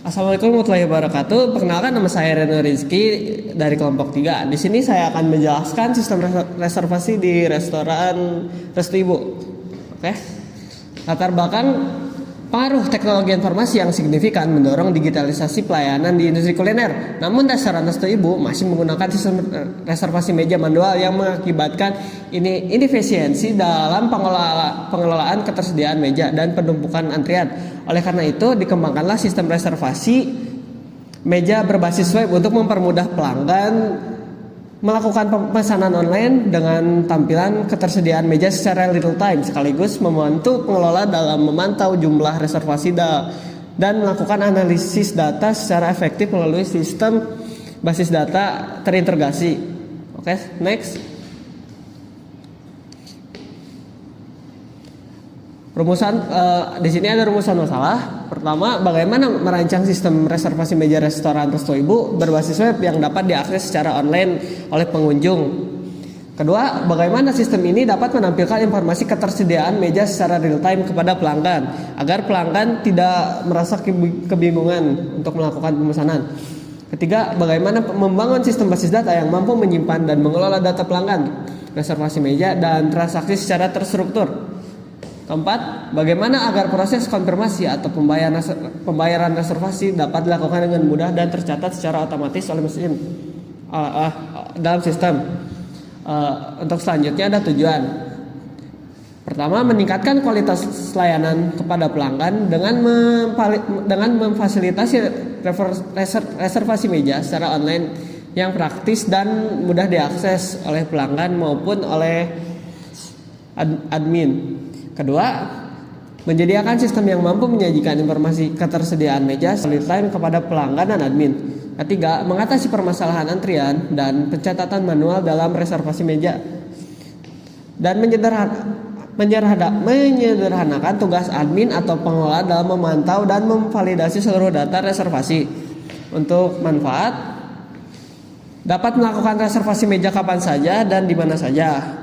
Assalamualaikum warahmatullahi wabarakatuh. Perkenalkan, nama saya Reno Rizky dari kelompok 3. Di sini saya akan menjelaskan sistem reservasi di restoran Restu Ibu. Oke. Latar belakang pengaruh teknologi informasi yang signifikan mendorong digitalisasi pelayanan di industri kuliner. Namun restoran Restu Ibu masih menggunakan sistem reservasi meja manual yang mengakibatkan inefisiensi dalam pengelolaan ketersediaan meja dan penumpukan antrian. Oleh karena itu, dikembangkanlah sistem reservasi meja berbasis web untuk mempermudah pelanggan melakukan pemesanan online dengan tampilan ketersediaan meja secara real time, sekaligus membantu pengelola dalam memantau jumlah reservasi dan melakukan analisis data secara efektif melalui sistem basis data terintegrasi. Oke, next. Rumusan di sini ada rumusan masalah. Pertama, bagaimana merancang sistem reservasi meja restoran Restu Ibu berbasis web yang dapat diakses secara online oleh pengunjung. Kedua, bagaimana sistem ini dapat menampilkan informasi ketersediaan meja secara real time kepada pelanggan agar pelanggan tidak merasa kebingungan untuk melakukan pemesanan. Ketiga, bagaimana membangun sistem basis data yang mampu menyimpan dan mengelola data pelanggan, reservasi meja dan transaksi secara terstruktur. Keempat, bagaimana agar proses konfirmasi atau pembayaran reservasi dapat dilakukan dengan mudah dan tercatat secara otomatis oleh mesin dalam sistem. Untuk selanjutnya ada tujuan. Pertama, meningkatkan kualitas layanan kepada pelanggan dengan memfasilitasi reservasi meja secara online yang praktis dan mudah diakses oleh pelanggan maupun oleh admin. Kedua, menyediakan sistem yang mampu menyajikan informasi ketersediaan meja real time kepada pelanggan dan admin. Ketiga, mengatasi permasalahan antrian dan pencatatan manual dalam reservasi meja dan menyederhanakan tugas admin atau pengelola dalam memantau dan memvalidasi seluruh data reservasi. Untuk manfaat, dapat melakukan reservasi meja kapan saja dan di mana saja.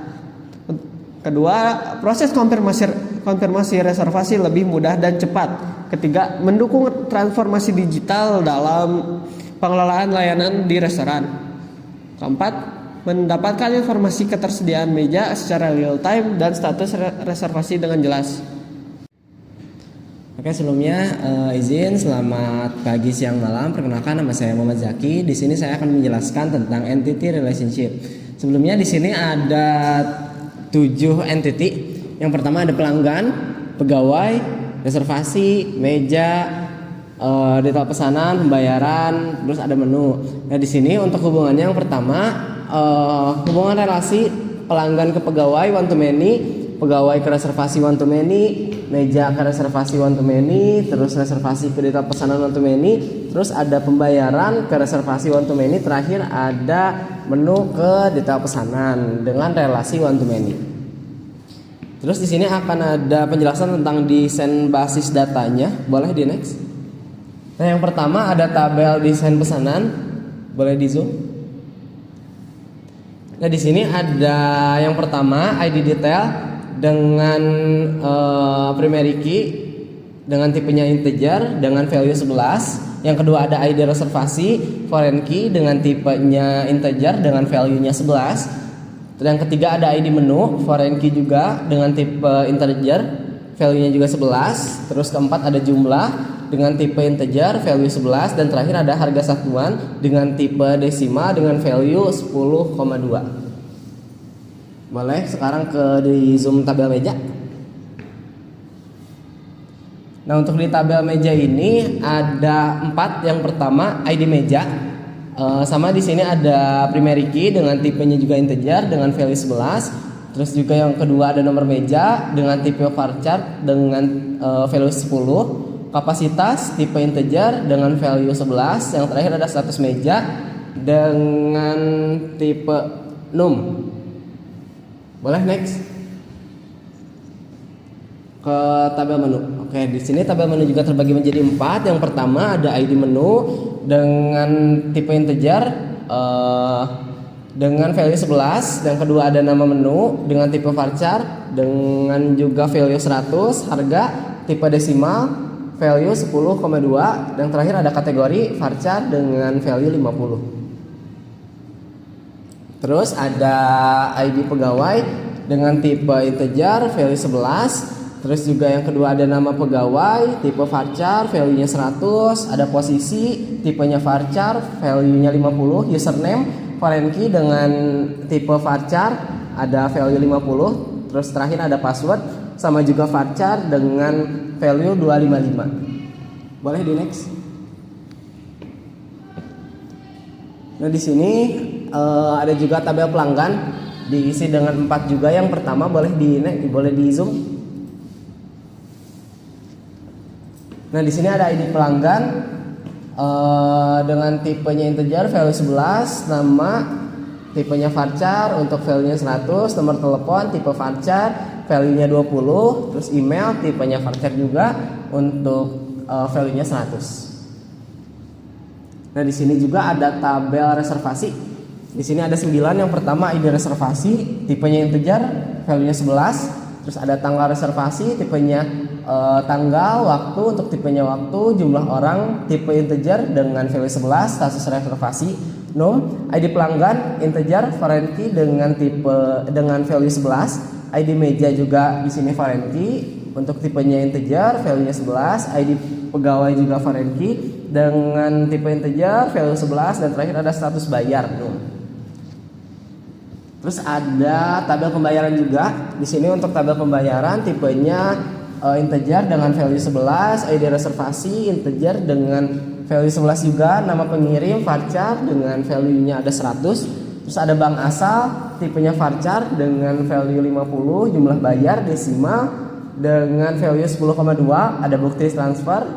Kedua, proses konfirmasi reservasi lebih mudah dan cepat. Ketiga, mendukung transformasi digital dalam pengelolaan layanan di restoran. Keempat, mendapatkan informasi ketersediaan meja secara real time dan status reservasi dengan jelas. Oke, sebelumnya izin selamat pagi, siang, malam. Perkenalkan, nama saya Muhammad Zaki. Di sini saya akan menjelaskan tentang entity relationship. Sebelumnya di sini ada 7 entity. Yang pertama ada pelanggan, pegawai, reservasi, meja, detail pesanan, pembayaran, terus ada menu. Nah, di sini untuk hubungannya yang pertama hubungan relasi pelanggan ke pegawai one to many, pegawai ke reservasi one to many, meja ke reservasi one to many, terus reservasi ke detail pesanan one to many, terus ada pembayaran ke reservasi one to many, terakhir ada menu ke detail pesanan dengan relasi one to many. Terus di sini akan ada penjelasan tentang desain basis datanya. Boleh di next. Nah, yang pertama ada tabel desain pesanan. Boleh di zoom. Nah, di sini ada yang pertama ID detail dengan primary key dengan tipenya integer dengan value 11. Yang kedua ada ID reservasi foreign key dengan tipenya integer dengan value-nya 11. Yang ketiga ada ID menu foreign key juga dengan tipe integer, value-nya juga 11. Terus keempat ada jumlah dengan tipe integer, value 11, dan terakhir ada harga satuan dengan tipe desimal dengan value 10,2. Boleh sekarang di zoom tabel meja. Nah, untuk di tabel meja ini ada 4. Yang pertama ID meja. Sama di sini ada primary key dengan tipenya juga integer dengan value 11. Terus juga yang kedua ada nomor meja dengan tipe varchar dengan value 10. Kapasitas tipe integer dengan value 11. Yang terakhir ada status meja dengan tipe num. Boleh next ke tabel menu. Oke, di sini tabel menu juga terbagi menjadi 4. Yang pertama ada ID menu dengan tipe integer dengan value 11. Yang kedua ada nama menu dengan tipe varchar dengan juga value 100, harga tipe desimal value 10,2, dan terakhir ada kategori varchar dengan value 50. Terus ada ID pegawai dengan tipe integer value 11. Terus juga yang kedua ada nama pegawai, tipe varchar, value-nya 100, ada posisi, tipenya varchar, value-nya 50, username, foreign key dengan tipe varchar, ada value 50, terus terakhir ada password, sama juga varchar dengan value 255. Boleh di next. Nah di sini ada juga tabel pelanggan diisi dengan 4 juga. Yang pertama boleh di zoom. Nah di sini ada ID pelanggan dengan tipenya integer value 11, nama tipenya varchar untuk value-nya 100, nomor telepon tipe varchar value-nya 20, terus email tipenya varchar juga untuk value-nya 100. Nah di sini juga ada tabel reservasi. Di sini ada 9. Yang pertama ID reservasi, tipenya integer, value-nya 11. Terus ada tanggal reservasi, tipenya tanggal, waktu untuk tipenya waktu, jumlah orang, tipe integer dengan value 11, status reservasi, ID pelanggan integer, foreign key dengan value 11, ID meja juga di sini foreign key untuk tipenya integer, value-nya 11, ID pegawai juga foreign key dengan tipe integer, value 11, dan terakhir ada status bayar. Terus ada tabel pembayaran juga. Di sini untuk tabel pembayaran tipenya integer dengan value 11, ID reservasi integer dengan value 11 juga, nama pengirim varchar dengan value-nya ada 100. Terus ada bank asal, tipenya varchar dengan value 50, jumlah bayar desimal dengan value 10,2, ada bukti transfer,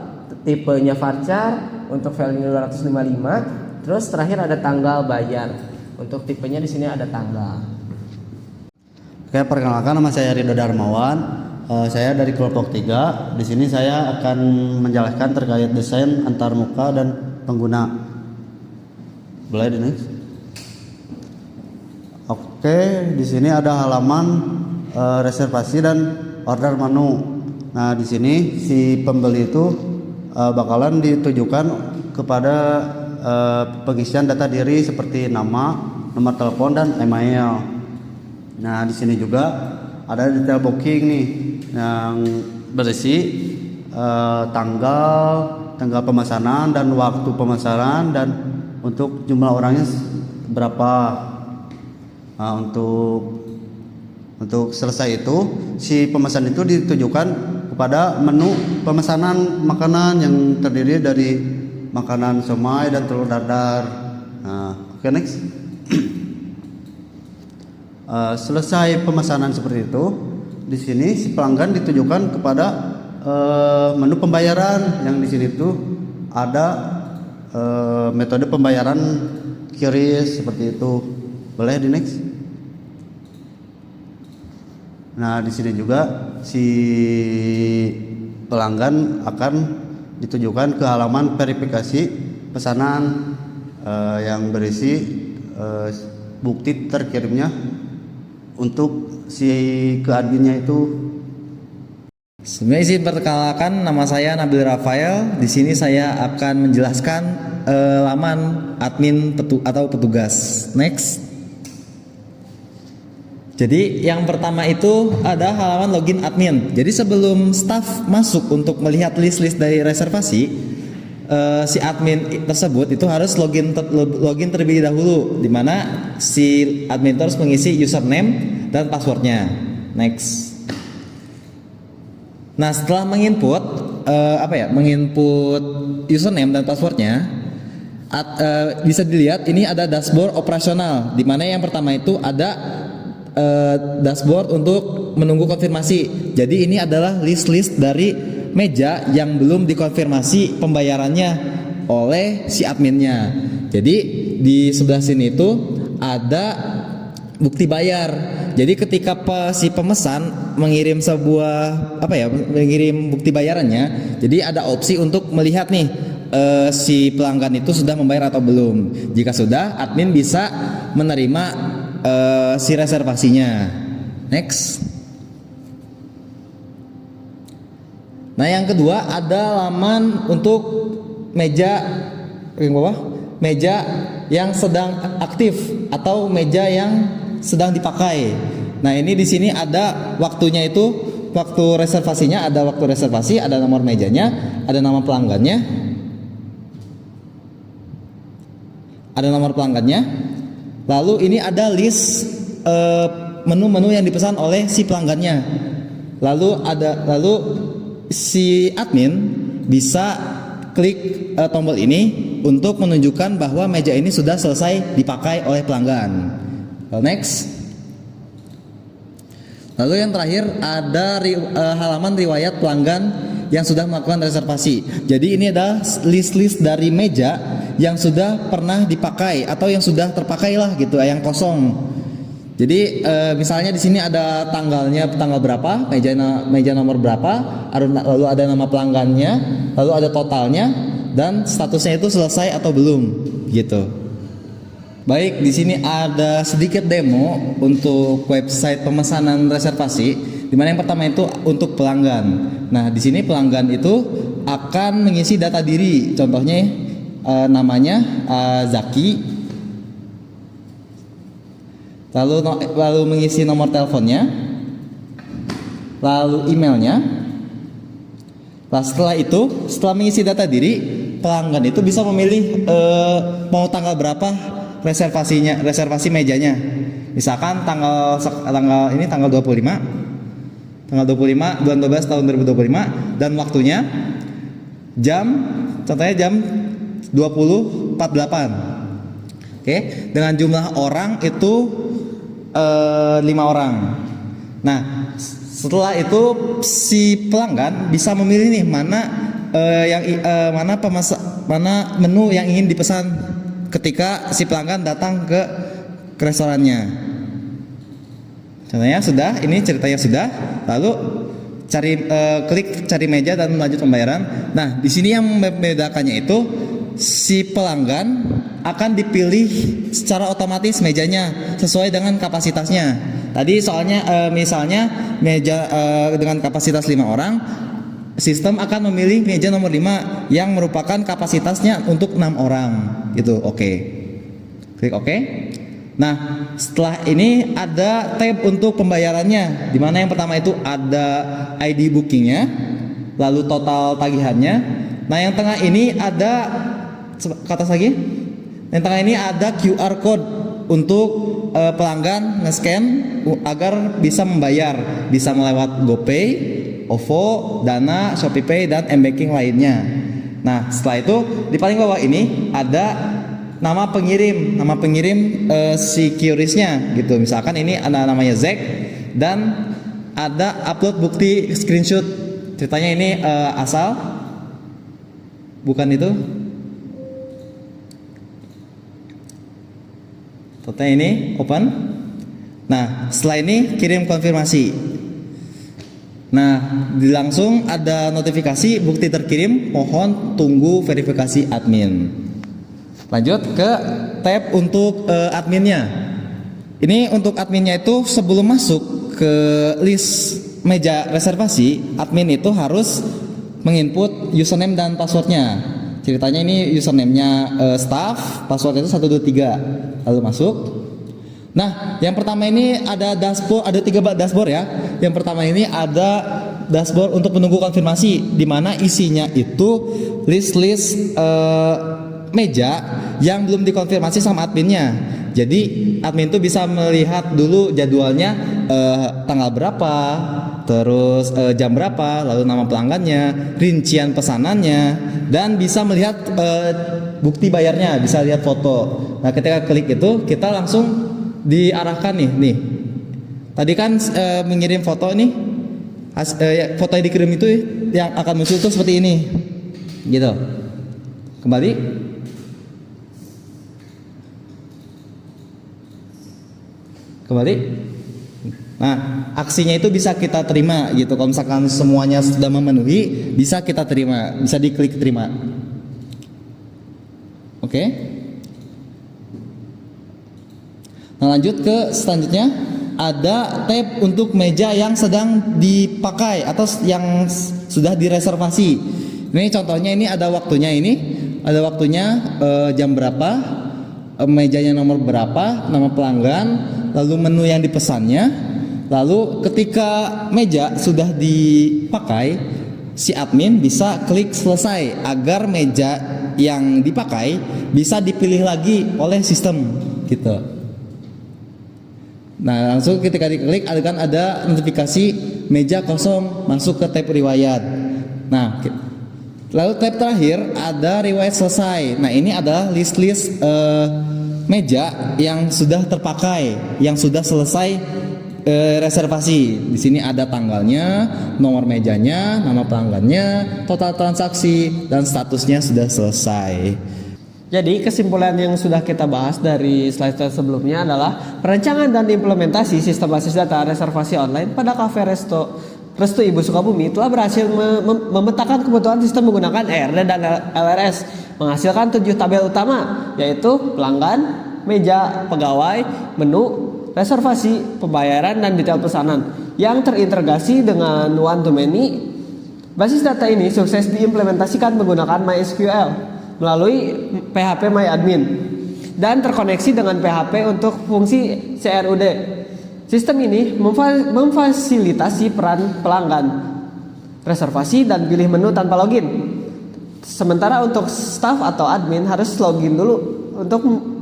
tipenya varchar untuk value 255. Terus terakhir ada tanggal bayar. Untuk tipenya di sini ada tanggal. Oke, perkenalkan nama saya Ridho Darmawan. Saya dari kelompok 3. Di sini saya akan menjelaskan terkait desain antarmuka dan pengguna. Boleh di next. Oke, di sini ada halaman reservasi dan order menu. Nah, di sini si pembeli itu bakalan ditujukan kepada pengisian data diri seperti nama, nomor telepon, dan email. Nah, di sini juga ada detail booking nih yang berisi tanggal pemesanan dan waktu pemesanan dan untuk jumlah orangnya berapa. Nah, untuk selesai itu si pemesan itu ditujukan kepada menu pemesanan makanan yang terdiri dari makanan somai dan telur dadar. Nah, oke, next. Selesai pemesanan seperti itu, di sini si pelanggan ditujukan kepada menu pembayaran yang di sini tuh ada metode pembayaran QRIS seperti itu. Boleh di next. Nah, di sini juga si pelanggan akan ditujukan ke halaman verifikasi pesanan yang berisi bukti terkirimnya untuk si ke adminnya itu. Sebenarnya izin perkenalkan, nama saya Nabil Rafael. Di sini saya akan menjelaskan laman admin atau petugas. Next. Jadi yang pertama itu ada halaman login admin. Jadi sebelum staff masuk untuk melihat list-list dari reservasi, si admin tersebut itu harus login terlebih dahulu, di mana si admin harus mengisi username dan passwordnya. Next. Nah, setelah menginput menginput username dan passwordnya, bisa dilihat ini ada dashboard operasional, di mana yang pertama itu ada dashboard untuk menunggu konfirmasi. Jadi ini adalah list-list dari meja yang belum dikonfirmasi pembayarannya oleh si adminnya. Jadi di sebelah sini itu ada bukti bayar. Jadi ketika si pemesan mengirim mengirim bukti bayarannya, jadi ada opsi untuk melihat nih si pelanggan itu sudah membayar atau belum. Jika sudah, admin bisa menerima si reservasinya. Next. Nah, yang kedua ada laman untuk meja yang bawah, meja yang sedang aktif atau meja yang sedang dipakai. Nah, ini di sini ada waktunya itu, waktu reservasinya, ada waktu reservasi, ada nomor mejanya, ada nama pelanggannya, ada nomor pelanggannya. Lalu ini ada list menu-menu yang dipesan oleh si pelanggannya. Lalu si admin bisa klik tombol ini untuk menunjukkan bahwa meja ini sudah selesai dipakai oleh pelanggan. Lalu next. Lalu yang terakhir ada halaman riwayat pelanggan yang sudah melakukan reservasi. Jadi ini adalah list-list dari meja yang sudah pernah dipakai atau yang sudah terpakai lah gitu, yang kosong. Jadi misalnya di sini ada tanggalnya, tanggal berapa, meja nomor berapa, lalu ada nama pelanggannya, lalu ada totalnya, dan statusnya itu selesai atau belum, gitu. Baik, di sini ada sedikit demo untuk website pemesanan reservasi, di mana yang pertama itu untuk pelanggan. Nah, di sini pelanggan itu akan mengisi data diri, contohnya namanya Zaki. Lalu mengisi nomor teleponnya, lalu emailnya. Nah, setelah mengisi data diri, pelanggan itu bisa memilih mau tanggal berapa reservasi mejanya. Misalkan tanggal 25 bulan 12 tahun 2025, dan waktunya contohnya jam 20.48. Oke, dengan jumlah orang itu 5 orang. Nah, setelah itu si pelanggan bisa memilih nih mana menu yang ingin dipesan ketika si pelanggan datang ke restorannya. Contohnya sudah, ini ceritanya sudah. Lalu klik cari meja dan lanjut pembayaran. Nah, di sini yang membedakannya itu si pelanggan akan dipilih secara otomatis mejanya sesuai dengan kapasitasnya. Tadi soalnya misalnya meja dengan kapasitas 5 orang, sistem akan memilih meja nomor 5 yang merupakan kapasitasnya untuk 6 orang gitu. Oke. Klik oke. Nah, setelah ini ada tab untuk pembayarannya, di mana yang pertama itu ada ID bookingnya, lalu total tagihannya. Nah, yang tengah ini ada ke atas lagi. Yang tengah ini ada QR code untuk pelanggan nge-scan agar bisa membayar, bisa melewat GoPay, OVO, Dana, ShopeePay, dan M-Banking lainnya. Nah, setelah itu di paling bawah ini ada nama pengirim si QRIS-nya gitu. Misalkan ini ada namanya Zack, dan ada upload bukti screenshot. Ceritanya ini asal, bukan itu. Totalnya ini open. Nah, setelah ini kirim konfirmasi. Nah, langsung ada notifikasi bukti terkirim, mohon tunggu verifikasi admin. Lanjut ke tab untuk adminnya. Ini untuk adminnya itu sebelum masuk ke list meja reservasi, admin itu harus menginput username dan passwordnya. Ceritanya ini username-nya staff, password itu 123. Lalu masuk. Nah, yang pertama ini ada dashboard, ada 3 dashboard ya. Yang pertama ini ada dashboard untuk menunggu konfirmasi, di mana isinya itu list-list meja yang belum dikonfirmasi sama adminnya. Jadi admin tuh bisa melihat dulu jadwalnya tanggal berapa, terus jam berapa, lalu nama pelanggannya, rincian pesanannya, dan bisa melihat bukti bayarnya, bisa lihat foto. Nah, ketika klik itu kita langsung diarahkan nih. Tadi kan mengirim foto nih, foto yang dikirim itu yang akan muncul tuh seperti ini, gitu. Kembali. Nah, aksinya itu bisa kita terima gitu. Kalau misalkan semuanya sudah memenuhi, bisa kita terima, bisa diklik terima. Oke. Nah, lanjut ke selanjutnya, ada tab untuk meja yang sedang dipakai atau yang sudah direservasi. Ini contohnya, ini ada waktunya, jam berapa, mejanya nomor berapa, nama pelanggan, lalu menu yang dipesannya. Lalu ketika meja sudah dipakai, si admin bisa klik selesai agar meja yang dipakai bisa dipilih lagi oleh sistem gitu. Nah, langsung ketika diklik akan ada notifikasi meja kosong, masuk ke tab riwayat. Nah, lalu tab terakhir ada riwayat selesai. Nah, ini adalah list-list meja yang sudah terpakai, yang sudah selesai reservasi. Di sini ada tanggalnya, nomor mejanya, nama pelanggannya, total transaksi, dan statusnya sudah selesai. Jadi kesimpulan yang sudah kita bahas dari slide sebelumnya adalah perancangan dan implementasi sistem basis data reservasi online pada Cafe Resto Ibu Sukabumi telah berhasil memetakan kebutuhan sistem menggunakan ERD dan LRS, menghasilkan 7 tabel utama, yaitu pelanggan, meja, pegawai, menu, reservasi, pembayaran, dan detail pesanan yang terintegrasi dengan one to many. Basis data ini sukses diimplementasikan menggunakan MySQL melalui PHP MyAdmin dan terkoneksi dengan PHP untuk fungsi CRUD. Sistem ini memfasilitasi peran pelanggan, reservasi, dan pilih menu tanpa login. Sementara untuk staff atau admin harus login dulu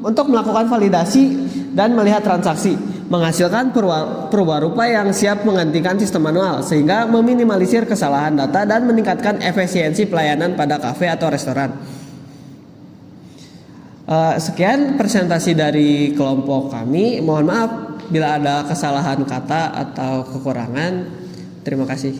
untuk melakukan validasi dan melihat transaksi, menghasilkan perwarupa yang siap menggantikan sistem manual sehingga meminimalisir kesalahan data dan meningkatkan efisiensi pelayanan pada kafe atau restoran. Sekian presentasi dari kelompok kami. Mohon maaf bila ada kesalahan kata atau kekurangan. Terima kasih.